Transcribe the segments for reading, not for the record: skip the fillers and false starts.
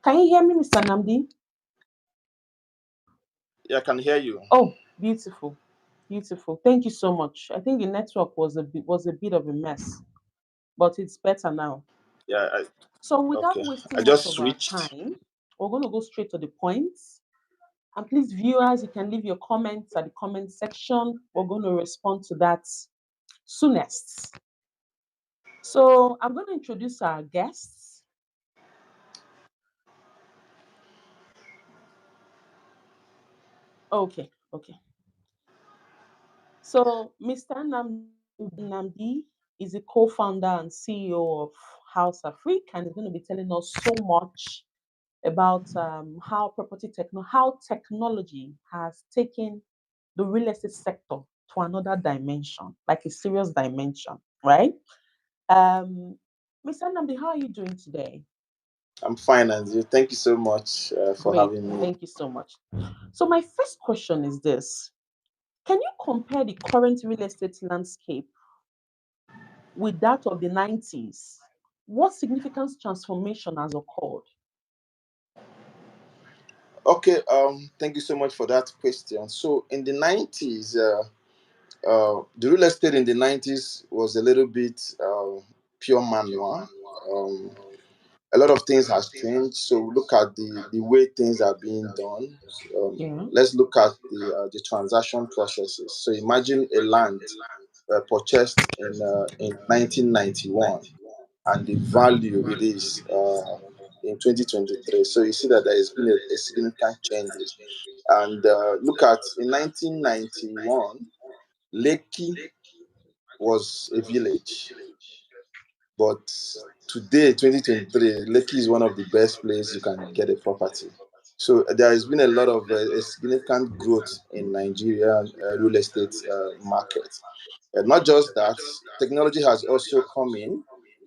Can you hear me, Mr. Namdi? Yeah, I can hear you. Oh, beautiful, beautiful. Thank you so much. I think the network was a bit of a mess, but it's better now. Yeah, So without okay. I wasting much just of our switched. time, we're going to go straight to the points. And please, viewers, you can leave your comments at the comment section. We're going to respond to that soonest. So I'm going to introduce our guests. Okay, okay. So Mr. Namdi is a co-founder and CEO of House Afrique, and is going to be telling us so much about how technology has taken the real estate sector to another dimension, like a serious dimension, right? Um, Mr. Namdi, how are you doing today? I'm fine, and you. Thank you so much for Great, having me. thank you so much. So my first question is this: can you compare the current real estate landscape with that of the 90s? What significant transformation has occurred? Okay, thank you so much for that question. So, in the 90s, the real estate in the 90s was a little bit pure manual. Um, a lot of things has changed. So, look at the way things are being done. Yeah. Let's look at the transaction processes. So, imagine a land purchased in 1991 and the value it is in 2023. So you see that there has been a significant changes. And look at in 1991, Lekki was a village, but today, 2023, Lekki is one of the best places you can get a property. So there has been a lot of a significant growth in Nigerian real estate market. And not just that, technology has also come in.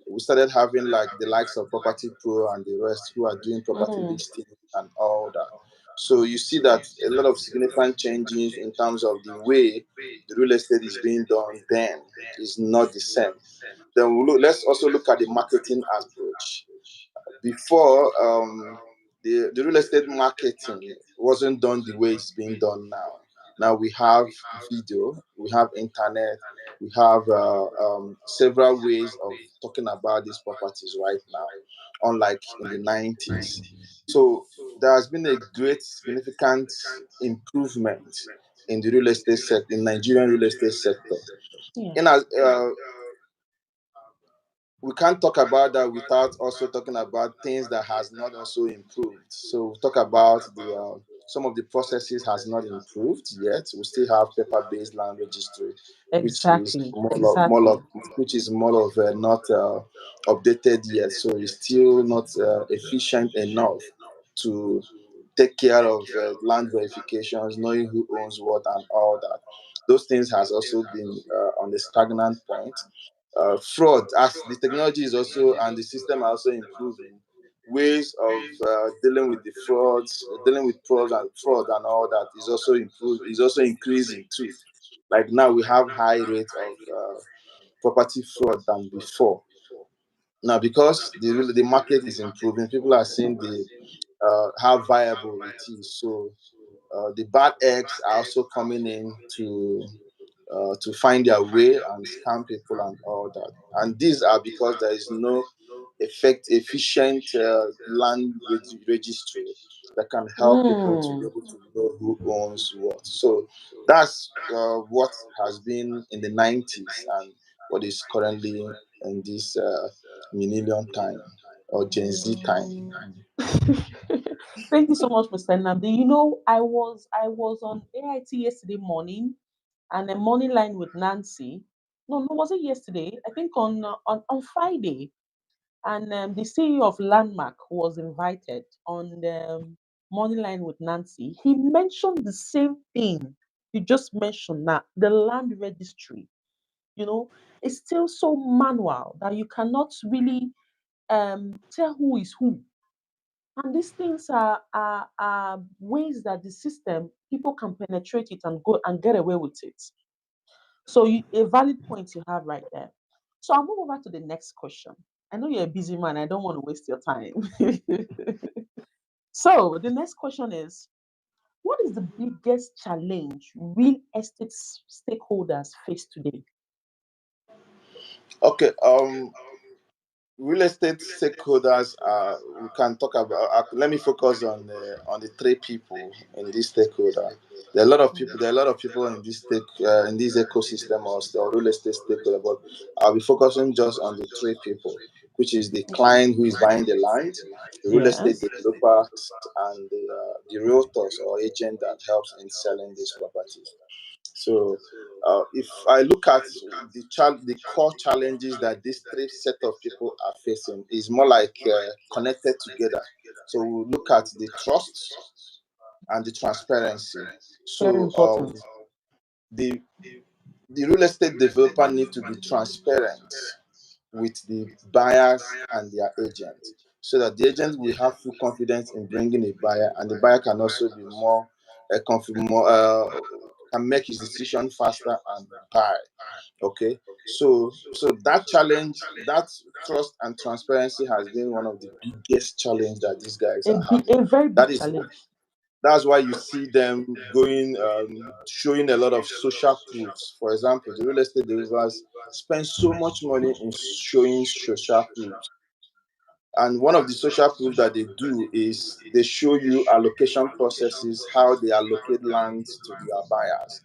We started having like the likes of Property Pro and the rest who are doing property Mm, listing and all that. So you see that a lot of significant changes in terms of the way the real estate is being done then is not the same. Then let's also look at the marketing approach. Before, the real estate marketing wasn't done the way it's being done now. Now we have video, we have internet, we have several ways of talking about these properties right now, unlike in the 90s. So there has been a great, significant improvement in the real estate sector, in Nigerian real estate sector. yeah. In as We can't talk about that without also talking about things that has not also improved. So we talk about the some of the processes has not improved yet. We still have paper-based land registry, which is Exactly. more of Exactly. which is more of not updated yet. So it's still not efficient enough to take care of land verifications, knowing who owns what and all that. Those things has also been on the stagnant point. Fraud, as the technology is also and the system are also improving, ways of dealing with the frauds, dealing with fraud and all that is also is also increasing too. Like now we have high rates of property fraud than before. Now because the market is improving, people are seeing the how viable it is. So the bad eggs are also coming in to find their way and scam people and all that. And these are because there is no efficient land registry that can help people to be Mm. able to know who owns what. So that's what has been in the 90s and what is currently in this millennium time or Gen Z time. Mm. Thank you so much, Mr. Nnamdi. I was on AIT yesterday morning and a morning line with Nancy. No, no, was it yesterday? I think on Friday. And the CEO of Landmark was invited on the morning line with Nancy. He mentioned the same thing you just mentioned now, the land registry. You know, it's still so manual that you cannot really tell who is who. And these things are ways that the system, people can penetrate it and go and get away with it. So a valid point you have right there. So I'll move over to the next question. I know you're a busy man. I don't want to waste your time. So the next question is, what is the biggest challenge real estate stakeholders face today? Okay. Real estate stakeholders, we can talk about, let me focus on the three people in this stakeholder. There are a lot of people, in this in this ecosystem, or real estate stakeholder, but I'll be focusing just on the three people, which is the client who is buying the land, the real estate Yes. developers, and the realtors or agent that helps in selling these properties. So, if I look at the core challenges that these three set of people are facing, is more like connected together. So we look at the trust and the transparency. Very So, important. the the real estate developer need to be transparent with the buyers and their agent, so that the agent will have full confidence in bringing a buyer, and the buyer can also be more more can make his decision faster and buy. Okay, so that challenge, that trust and transparency has been one of the biggest challenge that these guys are having. A very That big is challenge. that's why you see them going, showing a lot of social proofs. For example, the real estate developers spend so much money in showing social proofs. And one of the social proofs that they do is they show you allocation processes, how they allocate land to their buyers,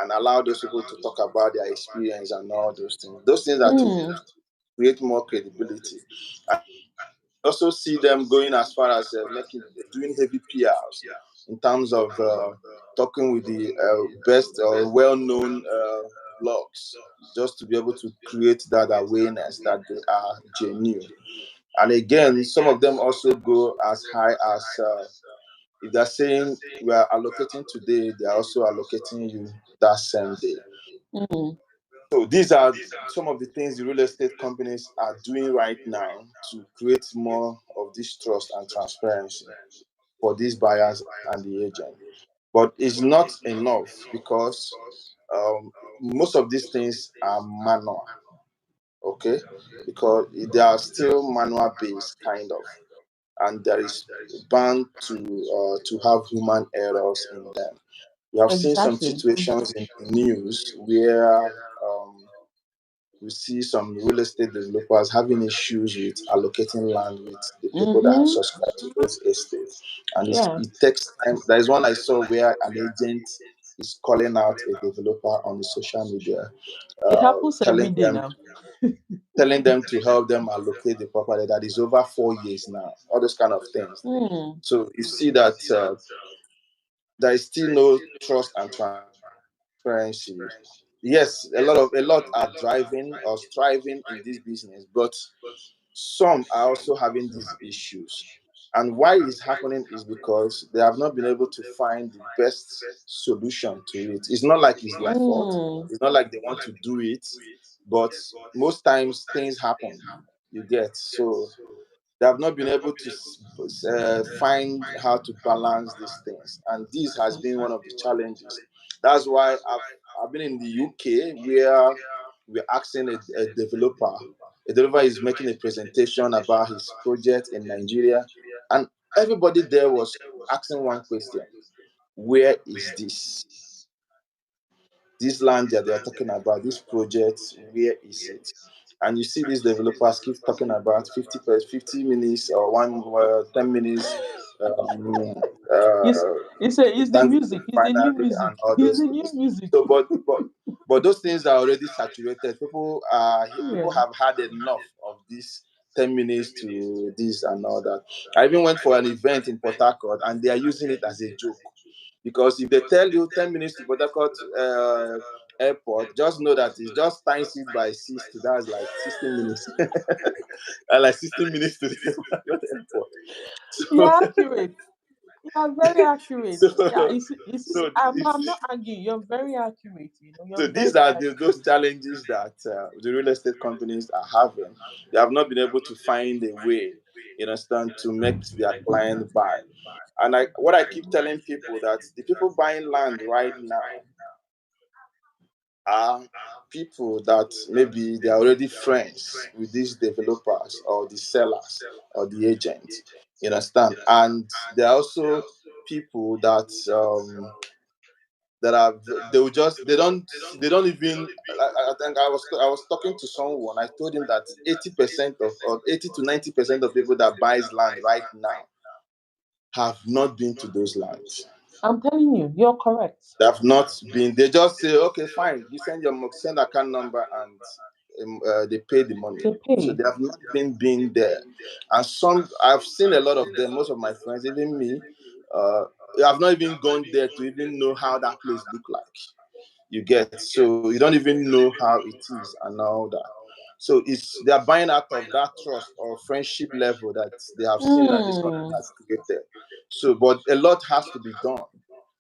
and allow those people to talk about their experience and all those things. Those things are to Mm, create more credibility. And also see them going as far as doing heavy PRs in terms of talking with the best or well-known blogs, just to be able to create that awareness that they are genuine. And again, some of them also go as high as, if they're saying we are allocating today, they are also allocating you that same day. mm, So these are some of the things the real estate companies are doing right now to create more of this trust and transparency for these buyers and the agent. But it's not enough, because most of these things are manual. Okay, because they are still manual based kind of, and there is bound to have human errors in them. We have seen some exactly. situations in the news where we see some real estate developers having issues with allocating land with the people that have Mm-hmm. subscribed to those estates. And Yeah. it takes time. There is one I saw where an agent is calling out a developer on the social media, It happens every telling day them now. to help them allocate the property that is over 4 years now, all those kind of things. Mm, So you see that there is still no trust and transparency. Yes, a lot are driving or striving in this business, but some are also having these issues. And why it's happening is because they have not been able to find the best solution to it. It's not like it's their fault. mm, It's not like they want to do it, but most times things happen. You get, so they have not been able to find how to balance these things, and this has been one of the challenges. That's why I've been in the UK, where we're asking a developer is making a presentation about his project in Nigeria, and everybody there was asking one question: where is this land that they are talking about, this project, where is it? And you see these developers keep talking about 50 minutes or 10 minutes, um, it's uh, it's the time to music. It's the new finally music. and all It's those the new things. music. So, but those things are already saturated. People Yeah. have had enough of this 10 minutes to this and all that. I even went for an event in Port Harcourt, and they are using it as a joke, because if they tell you 10 minutes to Port Harcourt airport, just know that it's just times it by 60. That's like 16 minutes. Like 16 minutes to the Port Harcourt airport. You're So, accurate. You're very accurate. Yeah, so, it's so, I'm not arguing. You're very accurate. so You're very, these very are those accurate. challenges that the real estate companies are having. They have not been able to find a way, you understand, to make their client buy. And what I keep telling people, that the people buying land right now, are people that maybe they are already friends with these developers or the sellers or the agents. You understand? And there are also people that that are they will just they don't even I think I was talking to someone. I told him that 80% of or 80 to 90% of people that buys land right now have not been to those lands. I'm telling you, you're correct. They have not been. They just say, okay, fine. You send your send account number and they pay the money. They So pay. they have not been there. And some I've seen a lot of them. Most of my friends, even me, uh, I've not even gone there to even know how that place look like. You get, so you don't even know how it is and all that. So it's they are buying out of that trust or friendship level that they have seen that this company Hmm. has created. So but a lot has to be done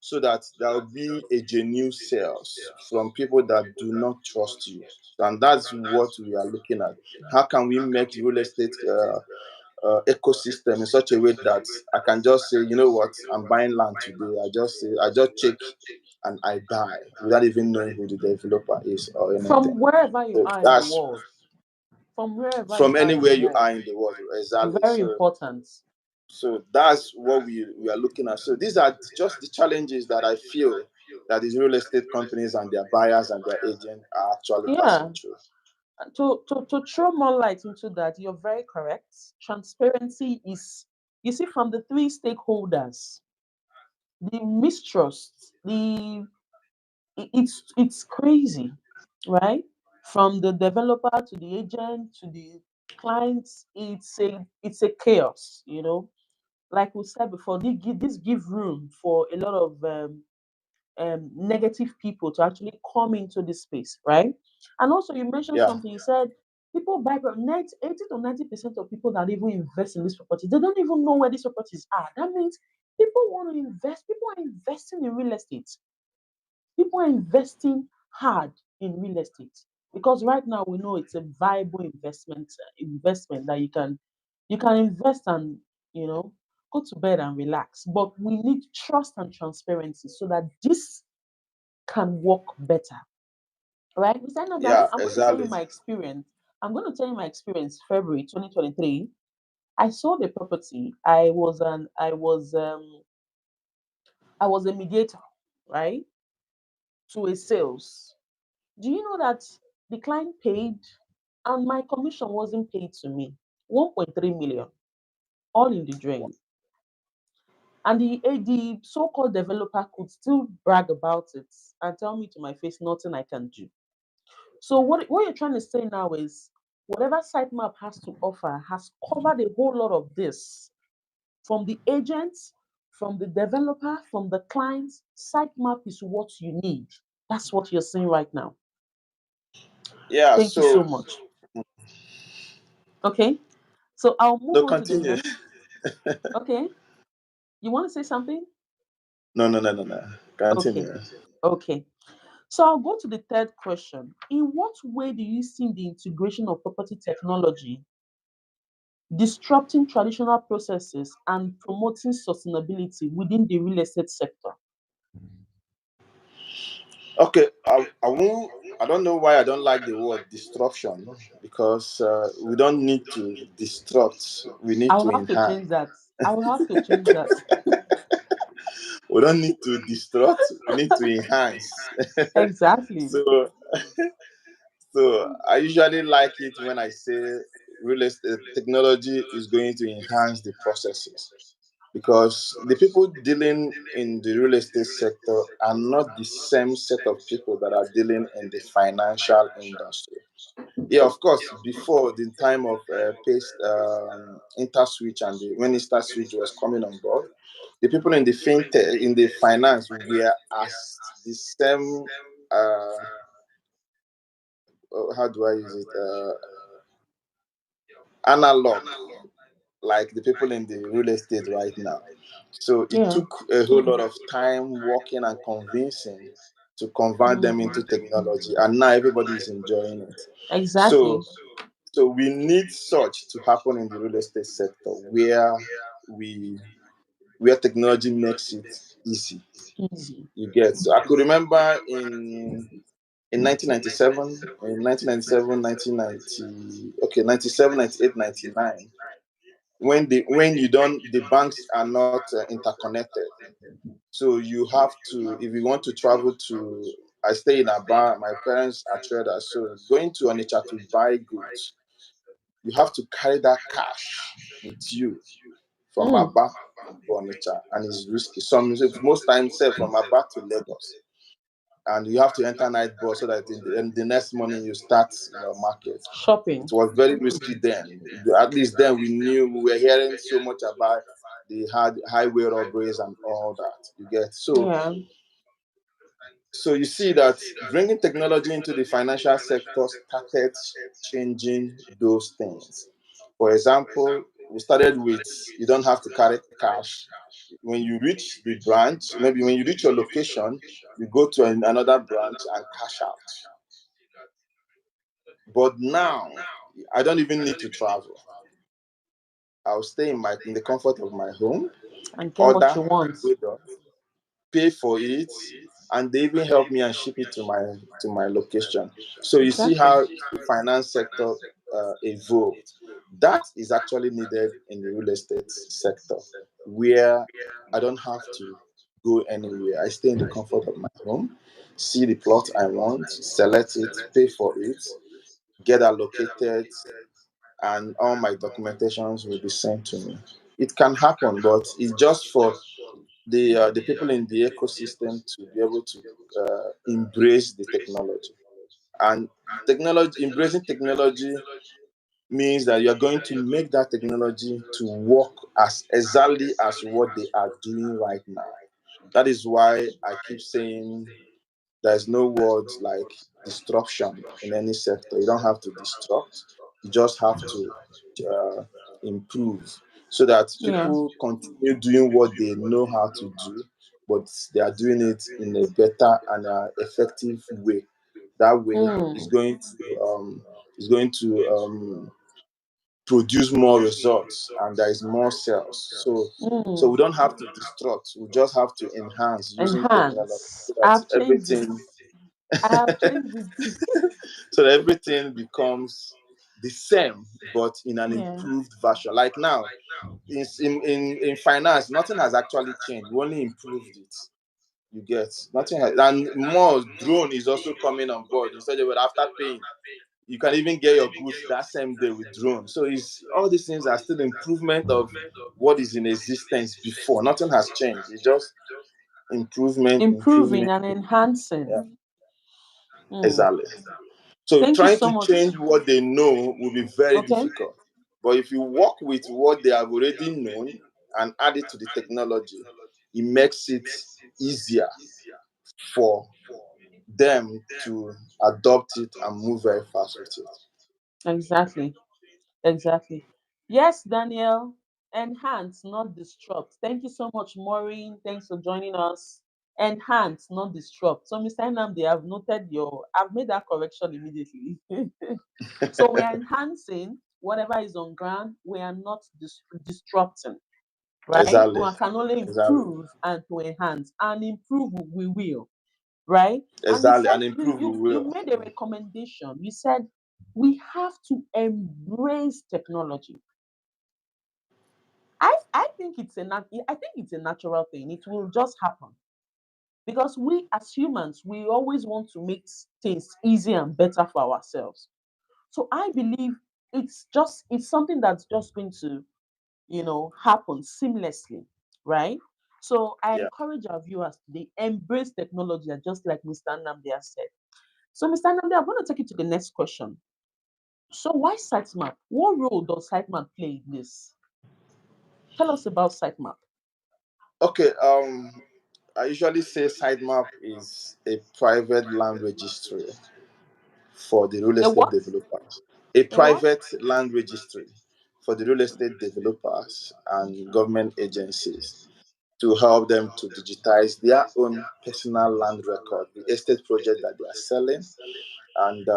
so that there will be a genuine sales from people that do not trust you. And that's what we are looking at. How can we make the real estate ecosystem in such a way that I can just say, you know what, I'm buying land today. I just check and I buy without even knowing who the developer is or anything. From wherever you So are in the that's world, from wherever you from are in anywhere the you world, are in the world, exactly. very important. So that's what we are looking at. So these are just the challenges that I feel that these real estate companies and their buyers and their agents are actually Yeah. passing through. To throw more light into that, you're very correct. Transparency is, you see, from the three stakeholders, the mistrust, it's crazy, right? From the developer to the agent to the clients, it's a chaos, like we said before, this give room for a lot of negative people to actually come into this space, right? And also, you mentioned Yeah, something. You said people buy net 80 to 90% of people that even invest in this property, they don't even know where these properties are. That means people want to invest. People are investing in real estate. People are investing hard in real estate because right now we know it's a viable investment that you can invest and go to bed and relax. But we need trust and transparency so that this can work better. Right? Besides that, yeah, I'm going to tell you exactly. my experience. I'm going to tell you my experience. February 2023, I sold a property. I was a mediator, right, to a sales. Do you know that the client paid and my commission wasn't paid to me? 1.3 million, all in the drain. And the so-called developer could still brag about it and tell me to my face nothing I can do. So what you're trying to say now is whatever Sytemap has to offer has covered a whole lot of this. From the agents, from the developer, from the clients, Sytemap is what you need. That's what you're saying right now. Yeah, Thank you so so much. Okay. So I'll move no, on to the continue. next. Okay. You want to say something? No, no, no, no, no. Okay. Continue. Okay. So I'll go to the third question. In what way do you see the integration of property technology disrupting traditional processes and promoting sustainability within the real estate sector? Okay, I won't. I don't know why I don't like the word destruction because we don't need to destruct. We need I'll to have to enhance. change that. I will have to change that. We don't need to destruct. We need to enhance. Exactly. so, so I usually like it when I say real estate technology is going to enhance the processes because the people dealing in the real estate sector are not the same set of people that are dealing in the financial industry. Yeah, of course. Before the time of paste interswitch and when interswitch was coming on board, the people in the fintech in the finance were as the same. How do I use it? Analog, like the people in the real estate right now. So it Yeah. took a whole lot of time working and convincing to convert them into Mhm. technology, and now everybody is enjoying it. Exactly. So So we need such to happen in the real estate sector we where technology makes it easy. Easy. You get. So I could remember in in 1997, in 1997, 1990, okay, 97, 98, 99, when you don't, the banks are not interconnected. So you have to, if you want to travel to, I stay in Aba, my parents are traders, so going to Onitsha to buy goods, you have to carry that cash with you from Mm. Aba to Onitsha, and it's risky. Most times, say from Aba to Lagos, and you have to enter night bus so that in the next morning you start your market. It Shopping. was very risky then. At least then we knew, we were hearing so much about the hard highway robberies and all that. You get so. Yeah. So you see that bringing technology into the financial sector started changing those things. For example, we started with you don't have to carry cash. When you reach the branch, maybe when you reach your location, you go to another branch and cash out. But now, I don't even need to travel. I'll stay in the comfort of my home, And get what order you want. products, pay for it, and they even help me and ship it to my location. So you see Exactly. how the finance sector evolved. That is actually needed in the real estate sector, where I don't have to go anywhere. I stay in the comfort of my home, see the plot I want, select it, pay for it, get allocated, and all my documentations will be sent to me. It can happen, but it's just for the people in the ecosystem to be able to embrace the technology. And technology, embracing technology means that you are going to make that technology to work as exactly as what they are doing right now. That is why I keep saying there's no word like disruption in any sector. You don't have to disrupt. You just have to uh, improve so that Yeah. people continue doing what they know how to do, but they are doing it in a better and effective way. That way Mm. is going to produce more results and there is more sales. So we Mm. don't have to disrupt. We just have to enhance using technology Enhance. so I that have changed it. I have changed it. everything becomes the same but in an Yeah. improved version. Like now, in finance, nothing has actually changed. We only improved it. You get nothing has, and more drone is also coming on board. Instead of after paying, you can even get your goods that same day with drone. So it's all these things are still improvement of what is in existence before. Nothing has changed. It's just improvement, Improving improvement. and Yeah, enhancing. Mm. exactly. So Thank you trying so to much. change what they know will be very Okay. difficult. But if you work with what they have already known and add it to the technology, it makes it easier for them to adopt it and move very fast with it. Exactly. Exactly. Yes, Daniel. Enhance, not disrupt. Thank you so much, Maureen. Thanks for joining us. Enhance, not disrupt. So, Mr. Nnamdi, I've made that correction immediately. So, we are enhancing whatever is on ground. We are not disrupting, right? Exactly. We can only Exactly. improve and to enhance. And improve we will, right? And you Exactly. said And improve we you will. made a recommendation. You said we have to embrace technology. I think I think it's a natural thing. It will just happen because we as humans we always want to make things easy and better for ourselves. So I believe it's something that's just going to happen seamlessly, right? So I Yeah. encourage our viewers to embrace technology, and just like Mr. Nnamdi has said. So, Mr. Nnamdi, I'm going to take you to the next question. So, why Sitemap? What role does Sitemap play in this? Tell us about Sitemap. Okay. I usually say Sitemap is a private land registry for the real A estate what? developers. A A what? private land registry for the real estate developers and government agencies to help them to digitize their own personal land record, the estate project that they are selling, and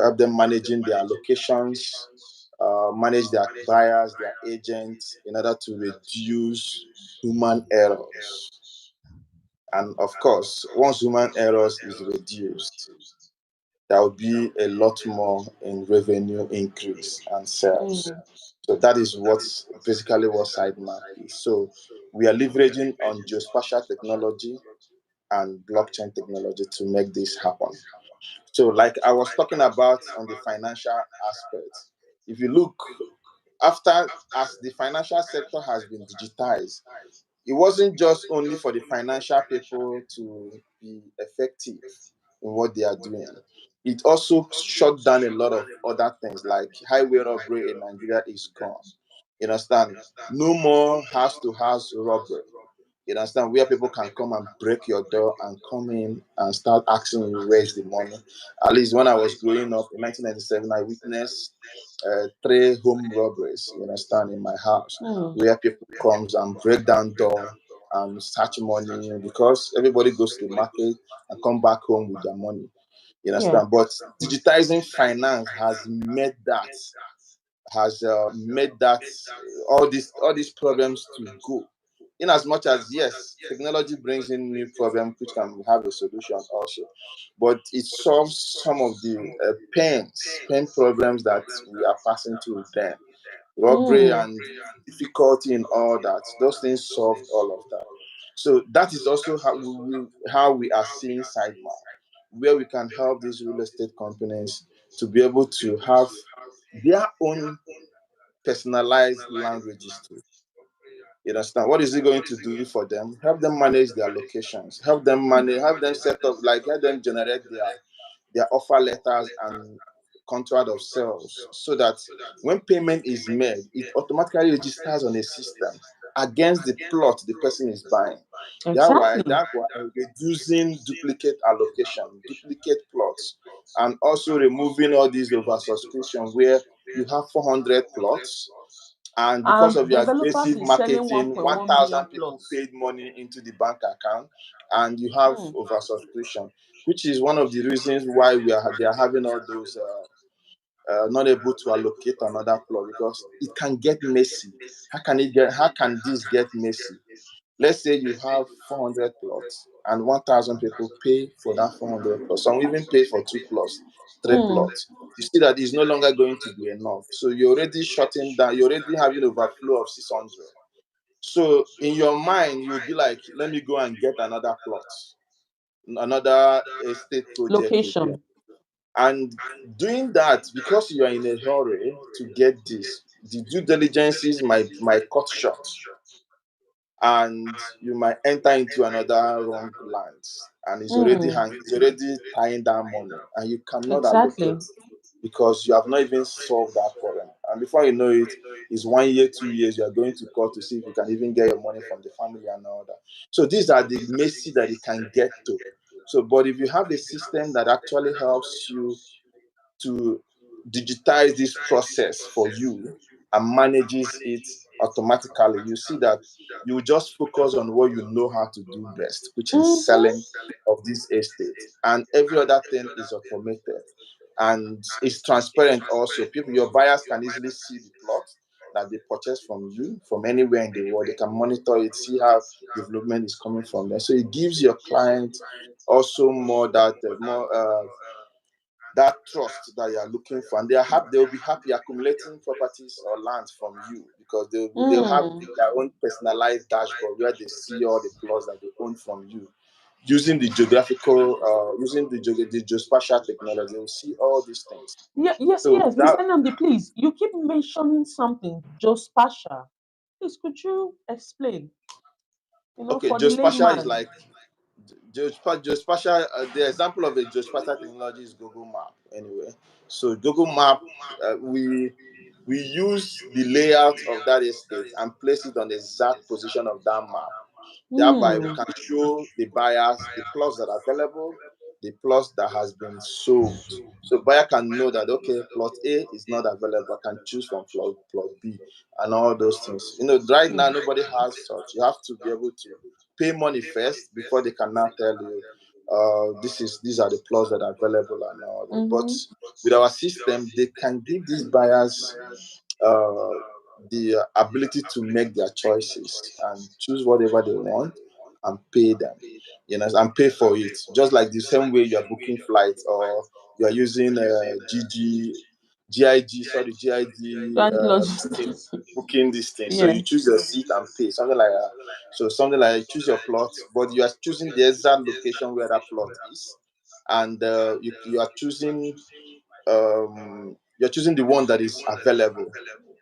help them managing their locations, manage their buyers, their agents, in order to reduce human errors. And of course, once human errors is reduced, there will be a lot more in revenue increase and sales. Mm. So that is what's basically what Sitemap is. So we are leveraging on geospatial technology and blockchain technology to make this happen. So, like I was talking about on the financial aspect, if you look after as the financial sector has been digitized, it wasn't just only for the financial people to be effective in what they are doing. It also shut down a lot of other things like highway robbery in Nigeria is gone. You understand? No more house to house robbery. You understand? Where people can come and break your door and come in and start asking you where's the money. At least when I was growing up in 1997, I witnessed three home robberies. You understand, in my house, Mm. where people comes and break down door and search money because everybody goes to the market and come back home with their money. You Yeah. understand? But digitizing finance has made that all these problems to go. In as much as yes, technology brings in new problems which can have a solution also, but it solves some of the pain problems that we are passing through. Then robbery Mm. and difficulty in all that, those things solved all of that. So that is also how we are seeing Sidebar, where we can help these real estate companies to be able to have their own personalized land registry. You understand? What is it going to do for them? Help them manage their locations, help them set up, like help them generate their offer letters and contract of sales so that when payment is made, it automatically registers on a system against the plot the person is buying. Exactly. That why reducing duplicate allocation, duplicate plots, and also removing all these oversubscription where you have 400 plots and because And of your developers aggressive is selling marketing, 1.1 1,000 million people plots. paid money into the bank account and you have Mm. oversubscription, which is one of the reasons why they are having all those not able to allocate another plot because it can get messy. How can this get messy? Let's say you have 400 plots and 1,000 people pay for that 400 plots. Some even pay for two plots, three Mm. plots. You see that it's no longer going to be enough. So you're already shutting down, you're already having overflow of 600. So in your mind, you'll be like, let me go and get another plot, another estate project again. Location. And doing that, because you are in a hurry to get this, the due diligences might cut short and you might enter into another wrong lands and Mm. it's already tying down money and you cannot Exactly. allocate because you have not even solved that problem, and before you know it, it's 1 year 2 years you are going to court to see if you can even get your money from the family and all that. So these are the messy that it can get to. So but if you have a system that actually helps you to digitize this process for you and manages it automatically, you see that you just focus on what you know how to do best, which is Mm-hmm. selling of this estate, and every other thing is automated and it's transparent. Also, people, your buyers can easily see the plot that they purchase from you from anywhere in the world. They can monitor it, see how development is coming from there. So it gives your client also that trust that you are looking for, and they will be happy accumulating properties or lands from you because they'll have Mm. their own personalized dashboard where they see all the plots that they own from you using the geospatial technology. They'll see all these things. Yeah, yes, So yes. that Mr. Namdi, please, you keep mentioning something, geospatial. Please, could you explain, okay, for the geospatial is layman? like geospatial. The example of a geospatial technology is Google Map. Anyway, so Google Map, we use the layout of that estate and place it on the exact position of that map. Thereby, we Hmm. can show the buyers the plots that are available, the plots that has been sold. So buyer can know that okay, plot A is not available. I can choose from plot B and all those things. Right now nobody has such. You have to be able to pay money first before they can now tell you these are the plots that are available and all that. But Mm-hmm. with our system, they can give these buyers uh, the ability to make their choices and choose whatever they want and pay them, and pay for it. Just like the same way you are booking flights or you are using GIG, sorry, GIG Transit booking, logistics. booking this thing. So Yeah. you choose your seat and pay, something like that. So something like choose your plot, but you are choosing the exact location where that plot is, and you are choosing you're choosing the one that is available.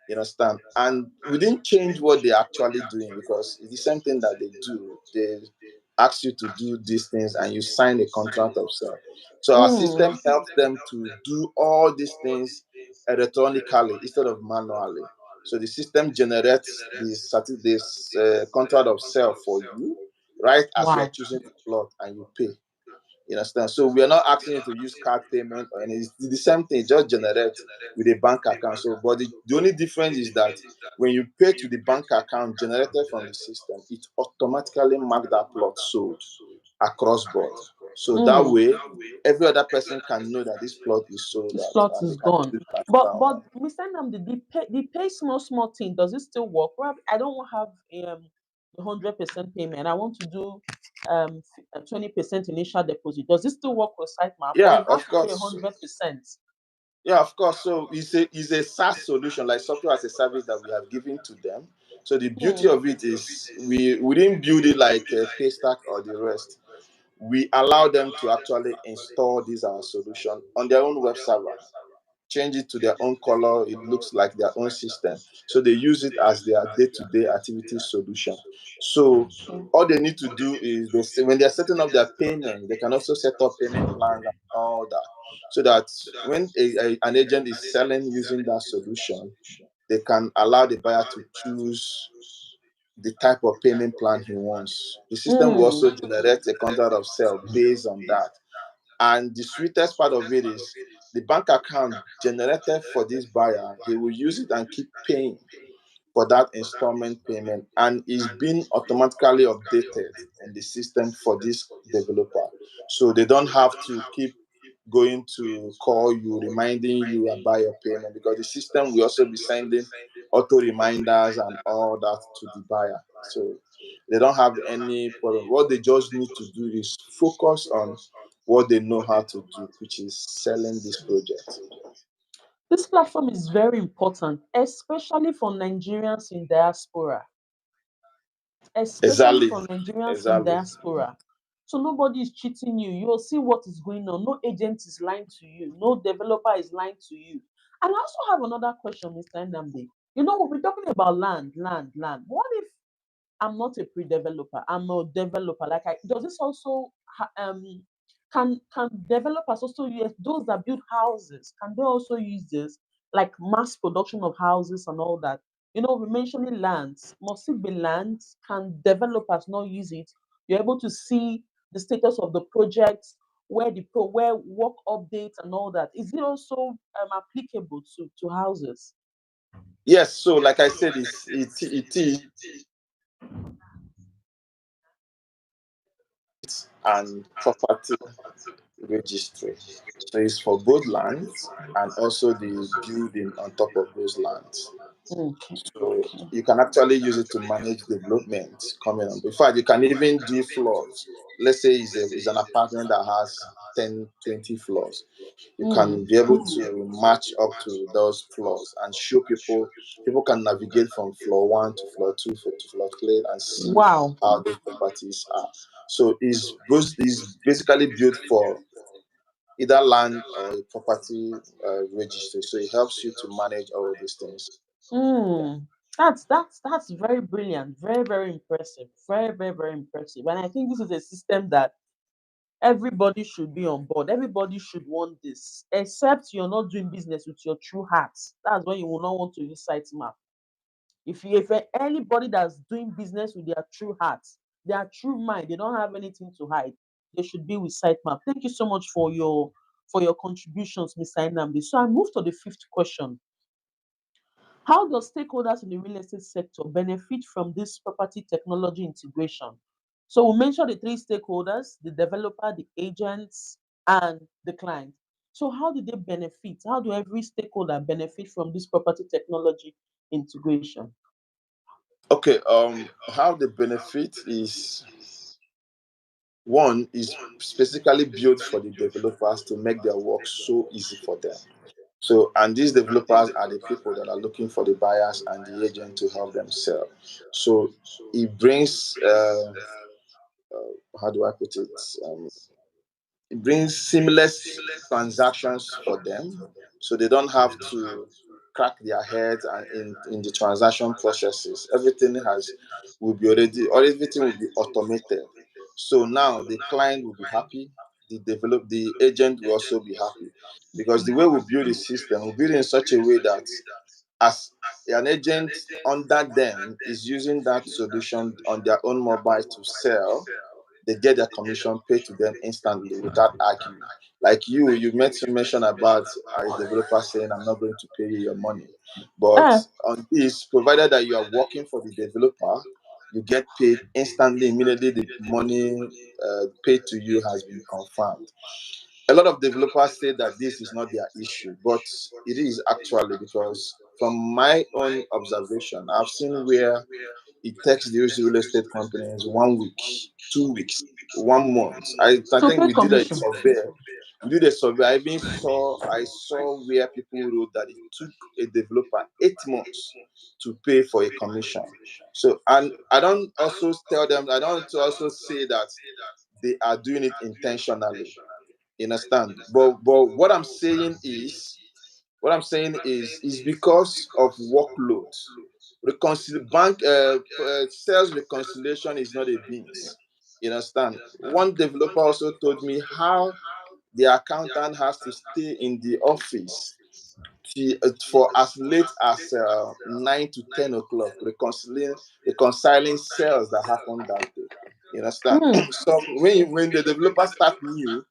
You understand? And we didn't change what they're actually doing because it's the same thing that they do. They ask you to do these things and you sign a contract of sale. So our Mm. system helps them to do all these things electronically instead of manually. So the system generates this contract of sale for you right as you are Wow. choosing the plot and you pay. You understand? So we are not asking you to use card payment or anything. It's the same thing, just generate with a bank account. So, but the only difference is that when you pay to the bank account generated from the system, it automatically marks that plot sold across board. So that Mm. way, every other person can know that this plot is sold This out slot and they is can gone. do But transfer. Mr. Namdi, the pay small thing, does it still work? Well, I don't have 100% payment. I want to do 20% initial deposit. Does it still work for Sitemap? Or Yeah, you have of to pay course. 100%? Yeah, of course. So it's a SaaS solution, like software as a service that we have given to them. So the beauty Hmm. of it is we didn't build it like a Paystack or the rest. We allow them to actually install this our solution on their own web server, change it to their own color. It looks like their own system. So they use it as their day-to-day activity solution. So Okay. all they need to do is they say when they're setting up their payment, they can also set up payment plans and all that. So that when an agent is selling using that solution, they can allow the buyer to choose the type of payment plan he wants. The system will Mm. also generate a contract of sale based on that. And the sweetest part of it is the bank account generated for this buyer, he will use it and keep paying for that installment payment, and is being automatically updated in the system for this developer. So they don't have to keep going to call you, reminding you about your payment, because the system will also be sending auto reminders and all that to the buyer. So they don't have any problem. What they just need to do is focus on what they know how to do, which is selling this project. This platform is very important, especially for Nigerians in diaspora. Especially Exactly. for Nigerians in Exactly. diaspora. So nobody is cheating you. You'll see what is going on. No agent is lying to you. No developer is lying to you. And I also have another question, Mr. Ndamdi. We're talking about land. What if I'm not a pre-developer? I'm a developer. Does this also can developers also use those that build houses? Can they also use this like mass production of houses and all that? We're mentioning lands. Must it be lands? Can developers not use it? You're able to see the status of the project, where work updates and all that. Is it also applicable to houses? Yes, so like I said, it is and property registry. So it's for both lands and also the building on top of those lands. Okay, So okay. you can actually use it to manage development coming on. In fact, you can even do floors. Let's say it's an apartment that has 10, 20 floors. You Mm. can be able to match up to those floors and show people can navigate from floor one to floor two to floor three and see Wow. how those properties are. So it's basically built for either land or a property registry. So it helps you to manage all these things. Yeah. Mm. That's very brilliant, very very impressive, very impressive. And I think this is a system that everybody should be on board. Everybody should want this, except you're not doing business with your true heart. That's when you will not want to use Sitemap. If anybody that's doing business with their true heart, their true mind, they don't have anything to hide, they should be with Sitemap. Thank you so much for your contributions, Mr. Inamdi. So I move to the fifth question. How does stakeholders in the real estate sector benefit from this property technology integration? So we mentioned the three stakeholders: the developer, the agents, and the client. So how do they benefit? How do every stakeholder benefit from this property technology integration? Okay. How the benefit is One is specifically built for the developers to make their work so easy for them. So, and these developers are the people that are looking for the buyers and the agent to help them sell. So, it brings, how do I put it? It brings seamless transactions for them, so they don't have to crack their heads and in the transaction processes. Everything has will be already, or everything will be automated. So now the client will be happy, the agent will also be happy, because the way we build the system, we build it in such a way that as an agent under them is using that solution on their own mobile to sell, they get their commission paid to them instantly without arguing. Like you mention about a developer saying, "I'm not going to pay you your money." But Ah, on this, provided that you are working for the developer, you get paid instantly, immediately the money paid to you has been confirmed. A lot of developers say that this is not their issue, but it is actually, because from my own observation, I've seen where it takes these real estate companies 1 week, 2 weeks, 1 month. I to think pay we did a commission. survey. We did a survey. I saw where people wrote that it took a developer 8 months to pay for a commission. So, and I don't also tell them, I don't also say that they are doing it intentionally. You understand? But what I'm saying is because of workload. Bank sales reconciliation is not a beans. You understand? One developer also told me how the accountant has to stay in the office for as late as 9 to 10 o'clock, reconciling sales that happened that day. You understand? Hmm. So when the developer start new,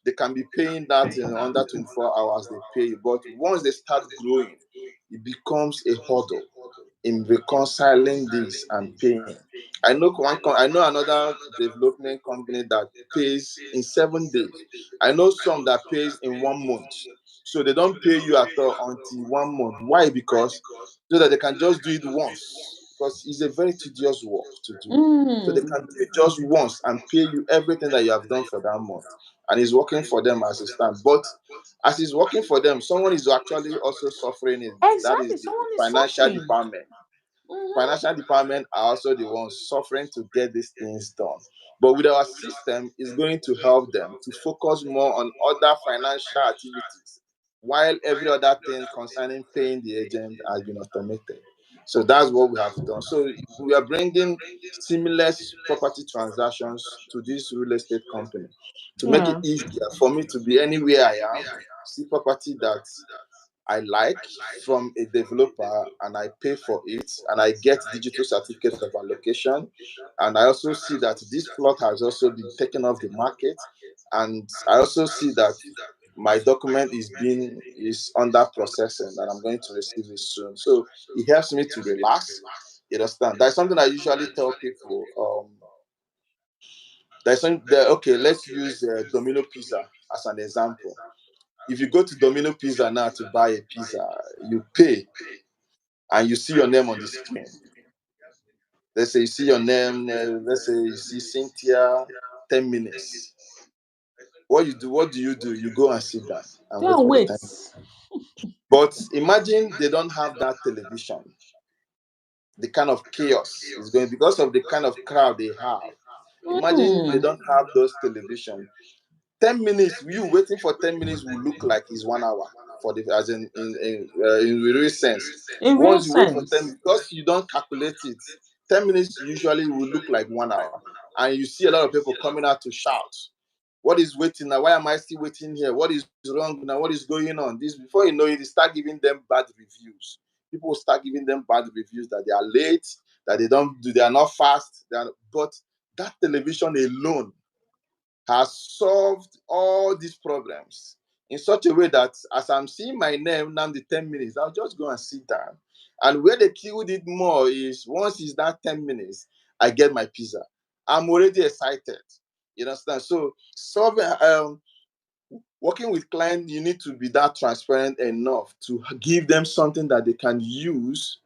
they can be paying that in under 24 hours. They pay, but once they start growing, it becomes a hurdle in reconciling this and paying. I know another development company that pays in 7 days. I know some that pays in 1 month. So they don't pay you at all until 1 month. Why? Because so that they can just do it once. Because it's a very tedious work to do. So they Mm. can do it just once and pay you everything that you have done for that month. And it's working for them as it stands. But as it's working for them, someone is actually also suffering it. That is Exactly. the Someone is financial suffering. department. Mm-hmm. Financial department are also the ones suffering to get these things done. But with our system, it's going to help them to focus more on other financial activities, while every other thing concerning paying the agent has been automated. So that's what we have done. So we are bringing seamless property transactions to this real estate company to make it Yeah. easier for me to be anywhere I am, see property that I like from a developer, and I pay for it, and I get digital certificate of allocation. And I also see that this plot has also been taken off the market. And I also see that my document is under processing and I'm going to receive it soon. So it helps me to relax. You understand? That's something I usually tell people. Okay, let's use Domino Pizza as an example. If you go to Domino Pizza now to buy a pizza, you pay and you see your name on the screen. Let's say you see your name, let's say you see Cynthia, 10 minutes. What do? You go and sit down and wait Yeah, for the wait. time. But imagine they don't have that television, the kind of chaos is going because of the kind of crowd they have. Imagine they Mm. don't have those television. 10 minutes, you waiting for 10 minutes will look like it's 1 hour for the as in real sense. In real Once you wait for 10, sense. because you don't calculate it, 10 minutes usually will look like 1 hour, and you see a lot of people coming out to shout, "What is waiting now? Why am I still waiting here? What is wrong now? What is going on?" This before you know it, they start giving them bad reviews. People will start giving them bad reviews that they are late, that they don't do, they are not fast. But that television alone has solved all these problems in such a way that as I'm seeing my name now, the 10 minutes, I'll just go and sit down. And where they killed it more is once it's that 10 minutes, I get my pizza. I'm already excited. You understand? So working with clients, you need to be that transparent enough to give them something that they can use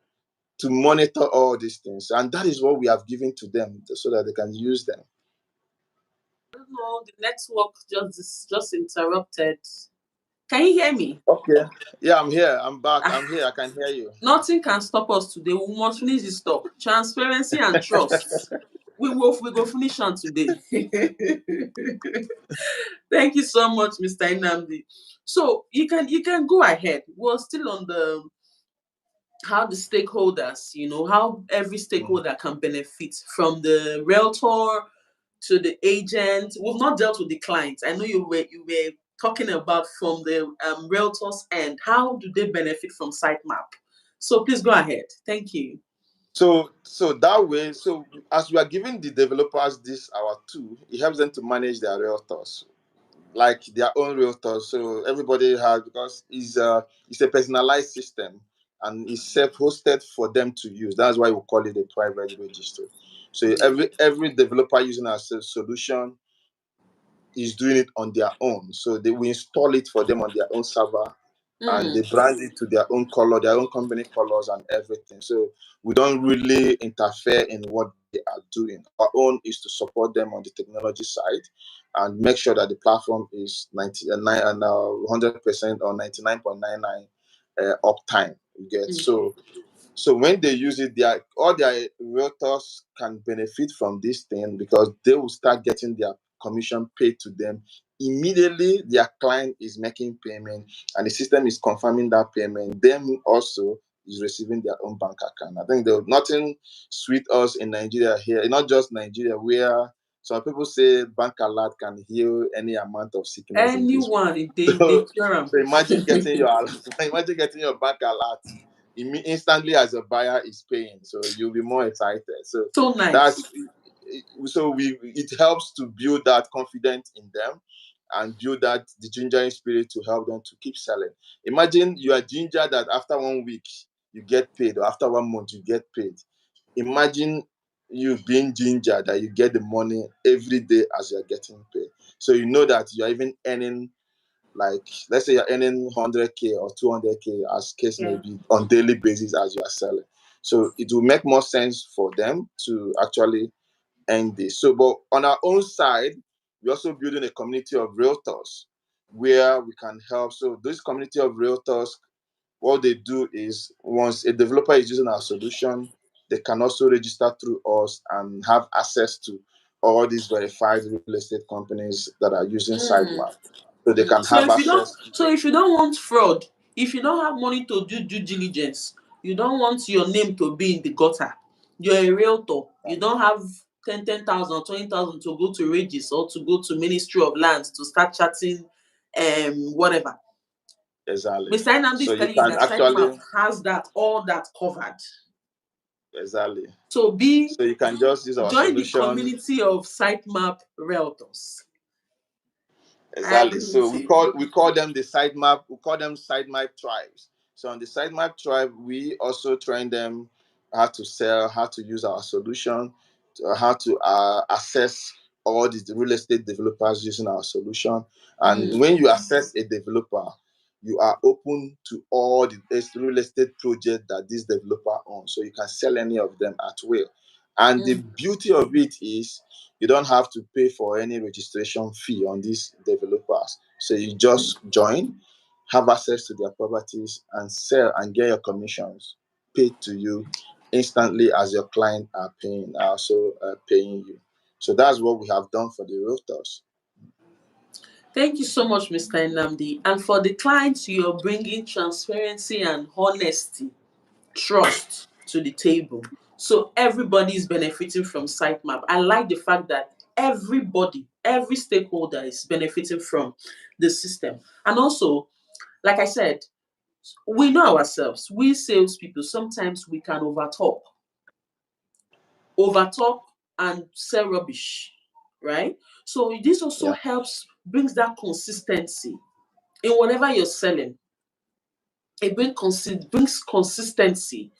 to monitor all these things. And that is what we have given to them so that they can use them. don't know. The network just interrupted. Can you hear me? Okay. Yeah, I'm here. I'm back. I'm Ah, here. I can hear you. nothing can stop us today. We must finish this talk. Transparency and trust. We go finish on today. Thank you so much, Mr. Inamdi. So you can go ahead. We're still on the how the stakeholders, how every Mm. stakeholder can benefit from the realtor to the agent. We've not dealt with the clients. I know you were talking about from the realtors end. How do they benefit from Sitemap? So please go ahead. Thank you. So that way, so as we are giving the developers this our tool, it helps them to manage their realtors, like their own realtors. So everybody has, because it's a personalized system and it's self-hosted for them to use. That's why we call it a private registry. So every developer using our solution is doing it on their own. So they will install it for them on their own server, and they Mm, brand it to their own color, their own company colors and everything. So we don't really interfere in what they are doing. Our own is to support them on the technology side and make sure that the platform is 99 and 100% or 99.99 uptime. You get okay. so when they use it, all their realtors can benefit from this thing because they will start getting their commission paid to them immediately. Their client is making payment, and the system is confirming that payment. Them also is receiving their own bank account. I think there's nothing sweet us in Nigeria here, not just Nigeria, where some people say bank alert can heal any amount of sickness in this world. Anyone, they So, cure 'em. so imagine getting your bank alert instantly as a buyer is paying, so you'll be more excited. So So nice. that's so we it helps to build that confidence in them and build that the gingering spirit to help them to keep selling. Imagine you are ginger that after 1 week you get paid, or after 1 month you get paid. Imagine you being ginger that you get the money every day as you're getting paid. So you know that you're even earning, like, let's say you're earning 100K or 200K, as case may Yeah. be, on daily basis as you are selling. So it will make more sense for them to actually end this. So, but on our own side, we're also building a community of realtors where we can help. So this community of realtors, what they do is, once a developer is using our solution, they can also register through us and have access to all these verified real estate companies that are using Mm. Sitemap. So they can So have if you don't, access to so if you don't want fraud, if you don't have money to do due diligence, you don't want your name to be in the gutter. You're a realtor. You don't have 10,000 or 20,000 to go to Regis or to go to Ministry of Lands to start chatting, whatever. exactly. Mr. Inamdi So is you telling you can that Sitemap actually has that all that covered. exactly. So So you can just use our join the solution. community of Sitemap realtors. I Exactly. agree So with you. we call them the sitemap. We call them sitemap tribes. So on the sitemap tribe, we also train them how to sell, how to use our solution, how to assess all the real estate developers using our solution. And Mm, when you assess a developer, you are open to all the real estate project that this developer owns. So you can sell any of them at will. And the mm. beauty of it is you don't have to pay for any registration fee on these developers. So you just join, have access to their properties, and sell and get your commissions paid to you instantly as your client are also paying you. So that's what we have done for the realtors. Thank you so much, Mr. Nnamdi. And for the clients, you're bringing transparency and honesty, trust to the table. So everybody is benefiting from Sitemap. I like the fact that everybody, every stakeholder is benefiting from the system. And also, like I said, we know ourselves. We salespeople, sometimes we can overtalk and sell rubbish, right? So this also Yeah, helps, brings that consistency in whatever you're selling. It brings consistency.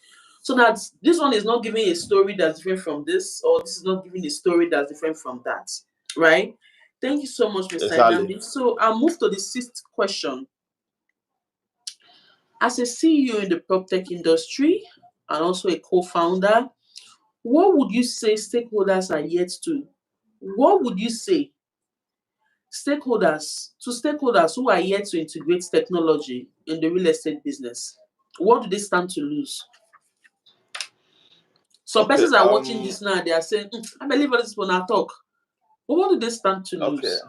So that this one is not giving a story that's different from this, or this is not giving a story that's different from that, right? Thank you so much, Mr. exactly. Inamdi. So I'll move to the sixth question. As a CEO in the prop tech industry and also a co-founder, what would you say stakeholders are yet to? What would you say stakeholders who are yet to integrate technology in the real estate business, what do they stand to lose? Some Okay. persons are watching this now, they are saying, I believe all this people now talk. But what do they stand to Okay. lose?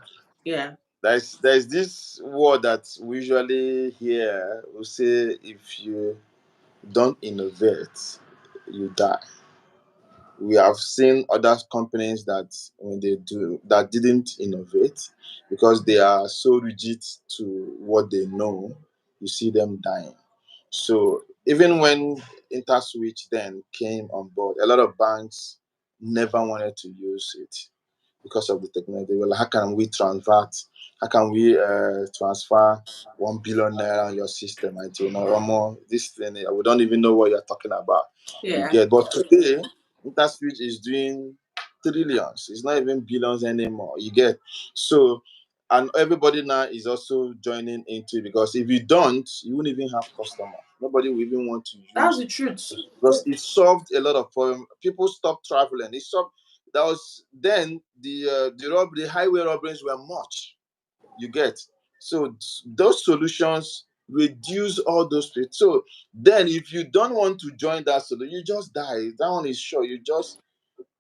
Yeah. There's this word that we usually hear. We say if you don't innovate, you die. We have seen other companies that when they do that didn't innovate because they are so rigid to what they know, you see them dying. So even when InterSwitch then came on board, a lot of banks never wanted to use it because of the technology. They were like, how can we transact? How can we transfer 1 billion naira on your system? I do know, Romo, this thing, we don't even know what you're talking about. You Yeah. get, but today, InterSwitch is doing trillions. It's not even billions anymore. You get, so, and everybody now is also joining into it because if you don't, you won't even have customer. Nobody will even want to That's use the truth. because it solved a lot of problem. People stopped traveling. It solved that was then the highway robberies were much. You get, so those solutions reduce all those things. So then, if you don't want to join that solution, you just die. That one is sure. You just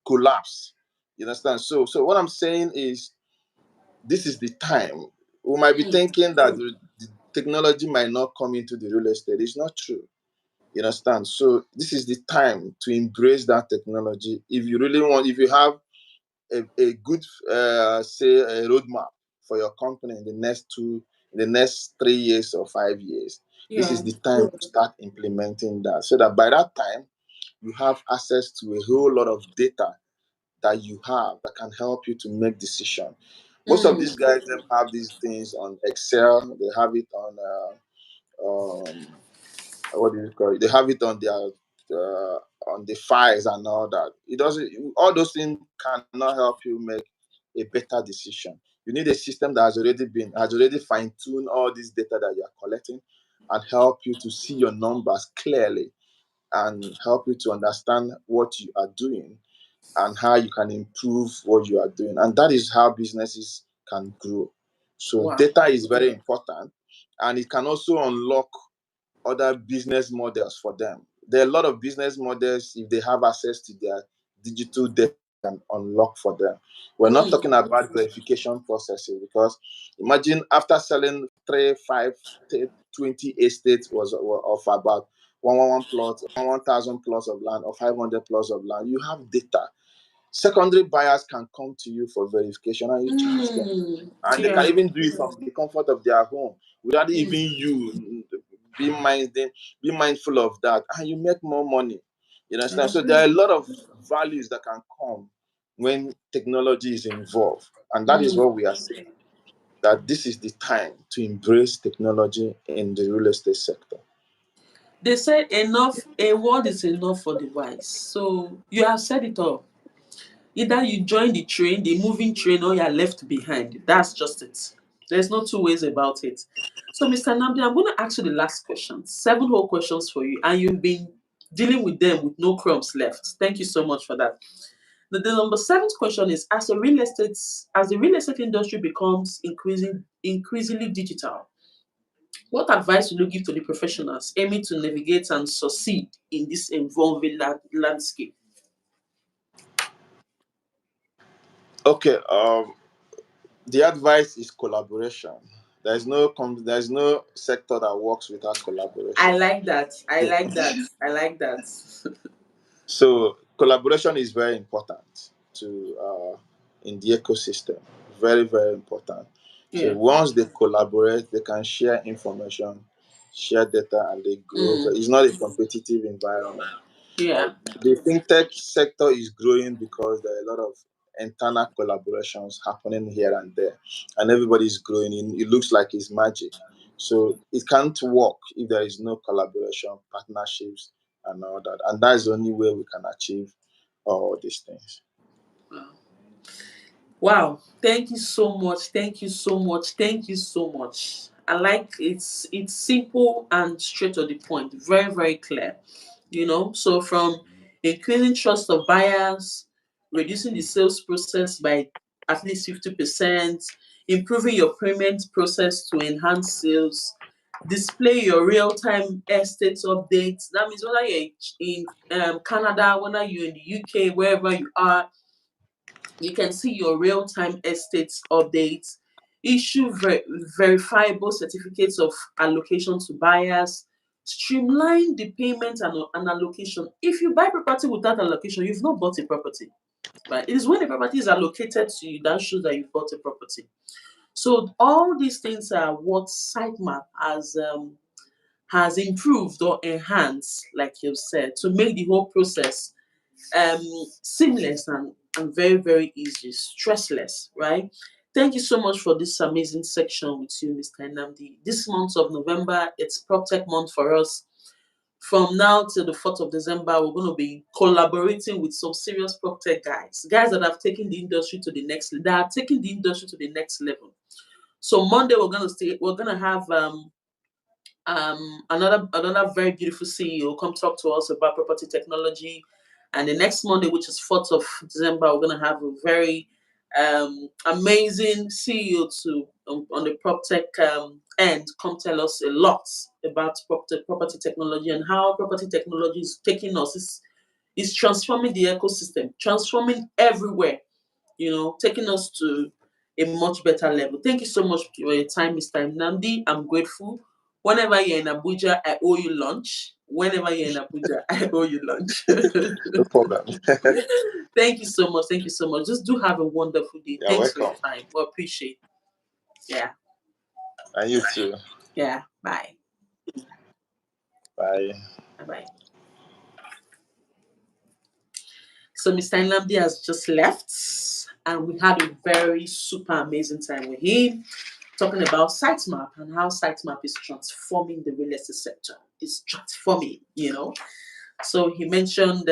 collapse. You understand? So what I'm saying is, this is the time. We might be thinking that the technology might not come into the real estate. It's not true. You understand? So this is the time to embrace that technology. If you really want, if you have a good, say, a roadmap for your company in the next 3 years or 5 years, this Yeah. is the time to start implementing that. So that by that time, you have access to a whole lot of data that you have that can help you to make decision. Most of Mm. these guys them have these things on Excel. They have it on what do you call it? They have it on the files and all that. It doesn't. All those things cannot help you make a better decision. You need a system that has already fine tuned all this data that you are collecting, and help you to see your numbers clearly, and help you to understand what you are doing and how you can improve what you are doing. And that is how businesses can grow. So Wow. data is very important, and it can also unlock other business models for them. There are a lot of business models if they have access to their digital data can unlock for them. We're not Mm. talking about verification processes because imagine after selling 3, 5, 20 estates was of about 1,000 plots of land or 500 plots of land, you have data. Secondary buyers can come to you for verification and you charge them. Mm. And they can Yeah. even do it from the comfort of their home without Mm. even you being minded, be mindful of that. And you make more money. You I understand? So there are agree. a lot of values that can come when technology is involved. And that is Mm. what we are saying. That this is the time to embrace technology in the real estate sector. They say enough, a word is enough for the wise. So you have said it all. Either you join the train, the moving train, or you're left behind. That's just it. There's no two ways about it. So, Mr. Namdi, I'm going to ask you the last question. 7 whole questions for you, and you've been dealing with them with no crumbs left. Thank you so much for that. The number seventh question is: as the real estate industry becomes increasingly digital, what advice will you give to the professionals aiming to navigate and succeed in this evolving landscape? Okay, the advice is collaboration. There's no sector that works without I collaboration. like that. I like that. I like that. So collaboration is very important to in the ecosystem. Very, very important. So Yeah. once they collaborate, they can share information, share data, and they grow. So Mm. it's not a competitive environment. Yeah. The fintech sector is growing because there are a lot of internal collaborations happening here and there, and everybody is growing. It looks like it's magic. So it can't work if there is no collaboration, partnerships, and all that. And that is the only way we can achieve all these things. Wow. Wow. Thank you so much. Thank you so much. Thank you so much. I like it's simple and straight to the point. Very, very clear. So from increasing trust of buyers, reducing the sales process by at least 50%, improving your payment process to enhance sales, display your real-time estate updates. That means whether you're in Canada, whether you're in the UK, wherever you are, you can see your real-time estates updates, issue verifiable certificates of allocation to buyers, streamline the payment and allocation. If you buy property without allocation, you've not bought a property. Right? It is when the property is allocated to you that shows that you bought a property. So all these things are what Sytemap has improved or enhanced, like you said, to make the whole process um, seamless and very, very easy, stressless, right? Thank you so much for this amazing section with you, Mr. Nnamdi. This month of November, it's PropTech month for us. From now till the 4th of December, we're going to be collaborating with some serious PropTech guys that have taken the industry to the next, that are taking the industry to the next level. So Monday we're gonna have another very beautiful CEO come talk to us about property technology. And the next Monday, which is 4th of December, we're going to have a very amazing CEO to on the prop tech end come tell us a lot about property technology and how property technology is taking us, is transforming the ecosystem, transforming everywhere, taking us to a much better level. Thank you so much for your time, Mr. Nnamdi. I'm grateful. Whenever you're in Abuja, I owe you lunch. Whenever you're in Abuja, I owe you lunch. No problem. Thank you so much. Thank you so much. Just do have a wonderful day. You're Thanks for welcome. your time. We appreciate it. Yeah. And you too. Yeah. Bye. Bye. Bye bye. So Mr. Nnamdi has just left, and we had a very super amazing time with him, talking about Sytemap and how Sytemap is transforming the real estate sector. It's transforming. So he mentioned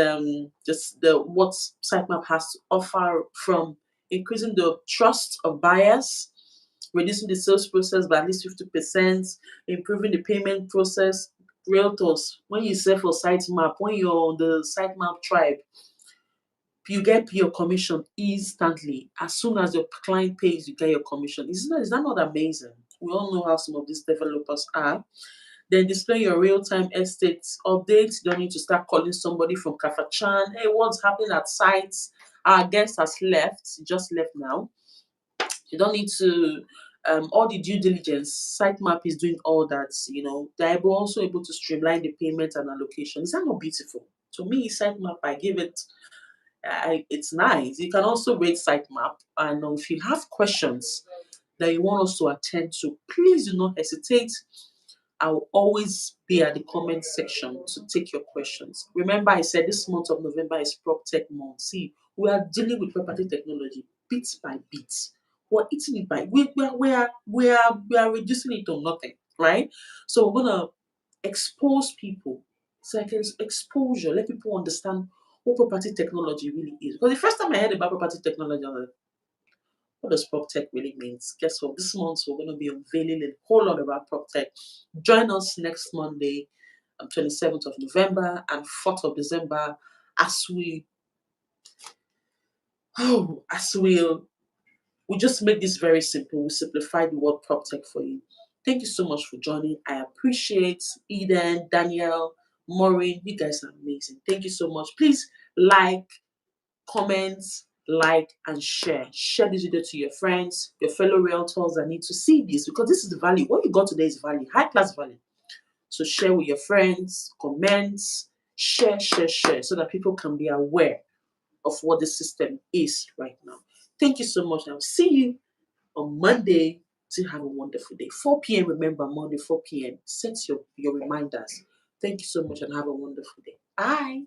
just what Sytemap has to offer, from increasing the trust of buyers, reducing the sales process by at least 50%, improving the payment process. Realtors, when you sell for Sytemap, when you're on the Sytemap tribe, you get your commission instantly. As soon as your client pays, you get your commission. Is that not amazing? We all know how some of these developers are. Then display your real-time estate updates. You don't need to start calling somebody from Kafachan. Hey, what's happening at sites? Our guest has left. He just left now. You don't need to all the due diligence. Sitemap is doing all that. They're also able to streamline the payment and allocation. Is that not beautiful? To me, Sitemap, I give it. It's nice. You can also rate Sitemap, and if you have questions that you want us to attend to, please do not hesitate. I will always be at the comment section to take your questions. Remember, I said this month of November is PropTech month. See, we are dealing with property technology bit by bit. We're eating it by we are reducing it to nothing, right? So we're gonna expose people. It's like exposure. Let people understand what property technology really is. Because the first time I heard about property technology, I was like, what does prop tech really means? Guess what? This month we're going to be unveiling a whole lot about prop tech. Join us next Monday, 27th of November and 4th of December, as we just make this very simple. We simplify the word prop tech for you. Thank you so much for joining. I appreciate Eden, Daniel, Maureen. You guys are amazing. Thank you so much. Please comment, like, and share. Share this video to your friends, your fellow realtors that need to see this, because this is the value. What you got today is value, high class value. So share with your friends, comment, share, so that people can be aware of what the system is right now. Thank you so much. I'll see you on Monday to have a wonderful day. 4 p.m. Remember, Monday, 4 p.m. Set your reminders. Thank you so much and have a wonderful day. Bye.